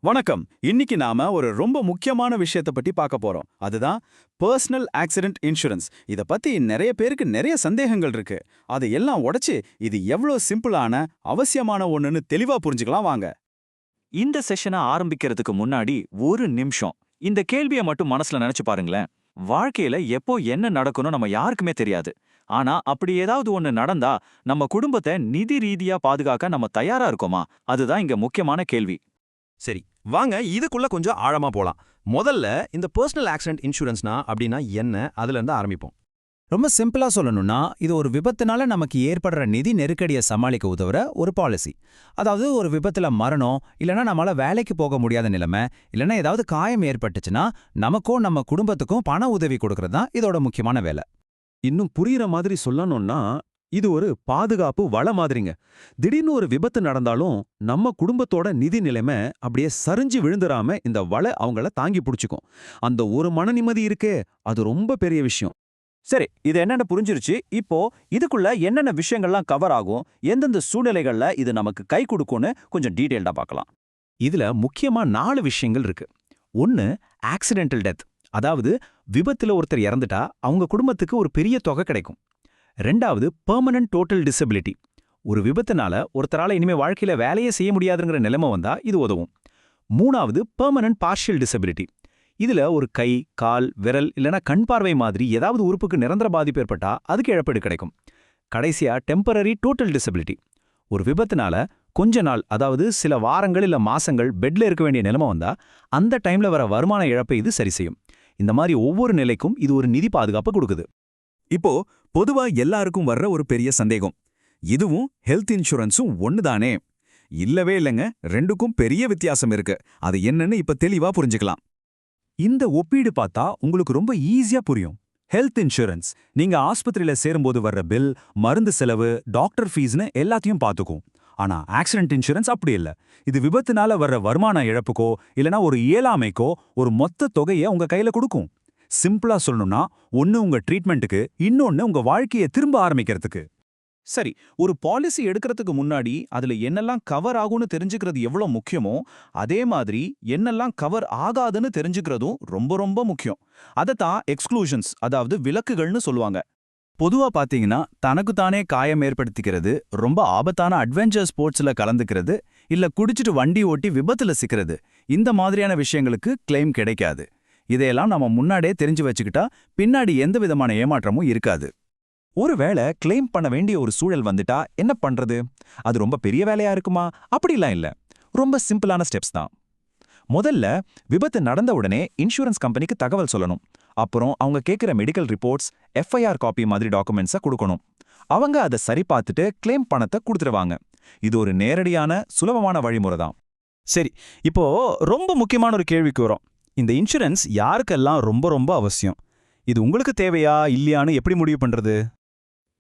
வணக்கம். இன்னைக்கு நாம ஒரு ரொம்ப முக்கியமான விஷயத்தை பத்தி பார்க்க போறோம். அதுதான் பர்சனல் ஆக்சிடென்ட் இன்சூரன்ஸ். இத பத்தி நிறைய பேருக்கு நிறைய சந்தேகங்கள் இருக்கு. அதை எல்லாம் உடைச்சு இது எவ்வளவு சிம்பிளான அவசியமான ஒண்ணுன்னு தெளிவா புரிஞ்சுக்கலாம் வாங்க. இந்த செஷனை ஆரம்பிக்கிறதுக்கு முன்னாடி ஒரு நிமிஷம் இந்த கேள்வியை மட்டும் மனசுல நினைச்சு பாருங்களேன். வாழ்க்கையில எப்போ என்ன நடக்கணும் நம்ம யாருக்குமே தெரியாது. ஆனா அப்படி ஏதாவது ஒண்ணு நடந்தா நம்ம குடும்பத்தை நிதி ரீதியா பாதுகாக்க நம்ம தயாரா இருக்கோமா? அதுதான் இங்க முக்கியமான கேள்வி. சரி, வாங்க இதுக்குள்ள கொஞ்சம் ஆழமா போலாம். முதல்ல இந்த பர்சனல் ஆக்சிடென்ட் இன்சூரன்ஸ்னா அப்படின்னா என்ன, அதுல இருந்து ஆரம்பிப்போம். ரொம்ப சிம்பிளா சொல்லணும்னா இது ஒரு விபத்துனால நமக்கு ஏற்படுற நிதி நெருக்கடியை சமாளிக்க உதவுற ஒரு பாலிசி. அதாவது ஒரு விபத்துல மரணம், இல்லைன்னா நம்மளால வேலைக்கு போக முடியாத நிலைமை, இல்லைன்னா ஏதாவது காயம் ஏற்பட்டுச்சுன்னா நமக்கும் நம்ம குடும்பத்துக்கும் பண உதவி கொடுக்கறது தான் இதோட முக்கியமான வேலை. இன்னும் புரியுற மாதிரி சொல்லணும்னா இது ஒரு பாதுகாப்பு வள மாதிரிங்க. திடீர்னு ஒரு விபத்து நடந்தாலும் நம்ம குடும்பத்தோட நிதி நிலைமை அப்படியே சரிஞ்சு விழுந்துராம இந்த வள அவங்கள தாங்கி பிடிச்சுக்கும். அந்த ஒரு மன நிம்மதி இருக்கே, அது ரொம்ப பெரிய விஷயம். சரி, இது என்னென்ன புரிஞ்சிருச்சு. இப்போ இதுக்குள்ள என்னென்ன விஷயங்கள்லாம் கவர் ஆகும், எந்தெந்த சூழ்நிலைகள்ல இது நமக்கு கை கொடுக்கும்னு கொஞ்சம் டீடைல்டா பார்க்கலாம். இதுல முக்கியமா 4 விஷயங்கள் இருக்கு. 1 ஆக்சிடென்டல் டெத், அதாவது விபத்துல ஒருத்தர் இறந்துட்டா அவங்க குடும்பத்துக்கு ஒரு பெரிய தொகை கிடைக்கும். 2வது பெர்மனன்ட் டோட்டல் டிசபிலிட்டி, ஒரு விபத்துனால ஒருத்தரால இனிமே வாழ்க்கையில வேலையே செய்ய முடியாதுங்கிற நிலைமை வந்தா இது உதவும். 3வது பெர்மனன்ட் பார்ஷியல் டிசபிலிட்டி, இதுல ஒரு கை, கால், விரல் இல்லைன்னா கண் பார்வை மாதிரி ஏதாவது உறுப்புக்கு நிரந்தர பாதிப்பு ஏற்பட்டா அதுக்கு இழப்பீடு கிடைக்கும். கடைசியா டெம்பரரி டோட்டல் டிசபிலிட்டி, ஒரு விபத்துனால கொஞ்ச நாள், அதாவது சில வாரங்கள் இல்ல மாசங்கள் பெட்ல இருக்க வேண்டிய நிலைமை வந்தா அந்த டைம்ல வர வருமான இழப்பை இது சரி செய்யும். இந்த மாதிரி ஒவ்வொரு நிலைக்கும் இது ஒரு நிதி பாதுகாப்பு கொடுக்குது. இப்போ பொதுவா எல்லாருக்கும் வர்ற ஒரு பெரிய சந்தேகம், இதுவும் ஹெல்த் இன்சூரன்ஸும் ஒண்ணுதானே? இல்லவே இல்லைங்க, ரெண்டுக்கும் பெரிய வித்தியாசம் இருக்கு. அது என்னன்னு இப்ப தெளிவா புரிஞ்சுக்கலாம். இந்த ஒப்பீடு பார்த்தா உங்களுக்கு ரொம்ப ஈஸியா புரியும். ஹெல்த் இன்சூரன்ஸ் நீங்க ஆஸ்பத்திரியில சேரும்போது வர்ற பில், மருந்து செலவு, டாக்டர் ஃபீஸ்னு எல்லாத்தையும் பார்த்துக்கும். ஆனா ஆக்சிடென்ட் இன்சூரன்ஸ் அப்படி இல்ல. இது விபத்துனால வர்ற வருமான இழப்புக்கோ இல்லனா ஒரு இயலாமைக்கோ ஒரு மொத்த தொகையை உங்க கையில கொடுக்கும். சிம்பிளா சொல்லணும்னா, ஒன்னு உங்க ட்ரீட்மெண்ட்டுக்கு, இன்னொன்னு உங்க வாழ்க்கையை திரும்ப ஆரம்பிக்கிறதுக்கு. சரி, ஒரு பாலிசி எடுக்கிறதுக்கு முன்னாடி அதுல என்னெல்லாம் கவர் ஆகும்னு தெரிஞ்சுக்கிறது எவ்வளவு முக்கியமோ, அதே மாதிரி என்னெல்லாம் கவர் ஆகாதுன்னு தெரிஞ்சுக்கிறதும் ரொம்ப ரொம்ப முக்கியம். அதைத்தான் எக்ஸ்க்ளூஷன்ஸ், அதாவது விலக்குகள்னு சொல்லுவாங்க. பொதுவா பாத்தீங்கன்னா தனக்குத்தானே காயம் ஏற்படுத்திக்கிறது, ரொம்ப ஆபத்தான அட்வென்ச்சர் ஸ்போர்ட்ஸ்ல கலந்துக்கிறது, இல்ல குடிச்சிட்டு வண்டி ஓட்டி விபத்துல சிக்கிறது, இந்த மாதிரியான விஷயங்களுக்கு கிளைம் கிடைக்காது. இதையெல்லாம் நம்ம முன்னாடியே தெரிஞ்சு வச்சுக்கிட்டா பின்னாடி எந்த விதமான ஏமாற்றமும் இருக்காது. ஒருவேளை கிளைம் பண்ண வேண்டிய ஒரு சூழல் வந்துட்டா என்ன பண்றது? அது ரொம்ப பெரிய வேலையா இருக்குமா? அப்படிலாம் இல்ல. ரொம்ப சிம்பிளான ஸ்டெப்ஸ் தான். முதல்ல விபத்து நடந்த உடனே இன்சூரன்ஸ் கம்பெனிக்கு தகவல் சொல்லணும். அப்புறம் அவங்க கேட்குற மெடிக்கல் ரிப்போர்ட்ஸ், எஃப்ஐஆர் காப்பி மாதிரி டாக்குமெண்ட்ஸை கொடுக்கணும். அவங்க அதை சரி பார்த்துட்டு கிளைம் பணத்தை கொடுத்துருவாங்க. இது ஒரு நேரடியான சுலபமான வழிமுறை தான். சரி, இப்போ ரொம்ப முக்கியமான ஒரு கேள்விக்கு வரும். இந்த இன்சூரன்ஸ் யாருக்கெல்லாம் ரொம்ப ரொம்ப அவசியம்? இது உங்களுக்கு தேவையா இல்லையான்னு எப்படி முடிவு பண்றது?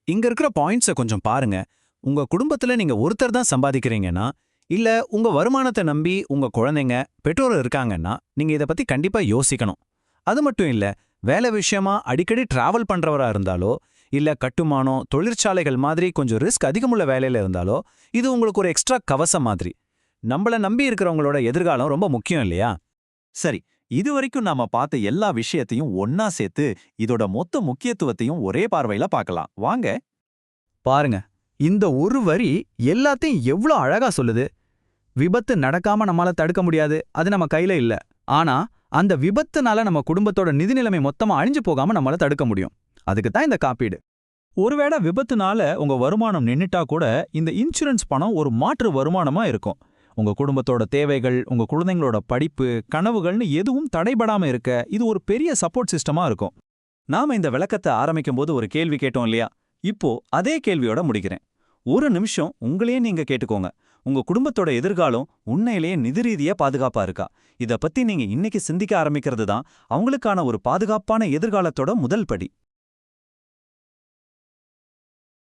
இங்க இருக்கிற பாயிண்ட்ஸை கொஞ்சம் பாருங்க. உங்க குடும்பத்துல நீங்க ஒருத்தர் தான் சம்பாதிக்கிறீங்கன்னா, இல்ல உங்க வருமானத்தை நம்பி உங்க குழந்தைங்க, பெற்றோர் இருக்காங்கன்னா நீங்க இதை பத்தி கண்டிப்பா யோசிக்கணும். அது மட்டும் இல்ல, வேலை விஷயமா அடிக்கடி டிராவல் பண்றவரா இருந்தாலோ, இல்ல கட்டுமானம், தொழிற்சாலைகள் மாதிரி கொஞ்சம் ரிஸ்க் அதிகமுள்ள வேலையில இருந்தாலோ, இது உங்களுக்கு ஒரு எக்ஸ்ட்ரா கவசம் மாதிரி. நம்மள நம்பி இருக்கிறவங்களோட எதிர்காலம் ரொம்ப முக்கியம் இல்லையா? சரி, இதுவரைக்கும் நாம பார்த்த எல்லா விஷயத்தையும் ஒன்னா சேர்த்து இதோட மொத்த முக்கியத்துவத்தையும் ஒரே பார்வையில பார்க்கலாம் வாங்க. பாருங்க, இந்த ஒரு வரி எல்லாத்தையும் எவ்வளோ அழகா சொல்லுது. விபத்து நடக்காம நம்மளால தடுக்க முடியாது, அது நம்ம கையில இல்ல. ஆனா அந்த விபத்துனால நம்ம குடும்பத்தோட நிதி நிலைமை மொத்தமா அழிஞ்சு போகாம நம்மளால தடுக்க முடியும். அதுக்கு தான் இந்த காப்பீடு. ஒருவேளை விபத்துனால உங்க வருமானம் நின்னுட்டா கூட இந்த இன்சூரன்ஸ் பணம் ஒரு மாற்று வருமானமா இருக்கும். உங்க குடும்பத்தோட தேவைகள், உங்க குழந்தைங்களோட படிப்பு, கனவுகள்னு எதுவும் தடைபடாம இருக்க இது ஒரு பெரிய சப்போர்ட் சிஸ்டமா இருக்கும். நாம இந்த விளக்கத்தை ஆரம்பிக்கும் போது ஒரு கேள்வி கேட்டோம் இல்லையா? இப்போ அதே கேள்வியோட முடிக்கிறேன். ஒரு நிமிஷம் உங்களையே நீங்க கேட்டுக்கோங்க. உங்க குடும்பத்தோட எதிர்காலம் உண்மையிலேயே நிதி ரீதியா பாதுகாப்பா இருக்கா? இத பத்தி நீங்க இன்னைக்கு சிந்திக்க ஆரம்பிக்கிறது தான் அவங்களுக்கான ஒரு பாதுகாப்பான எதிர்காலத்தோட முதல் படி.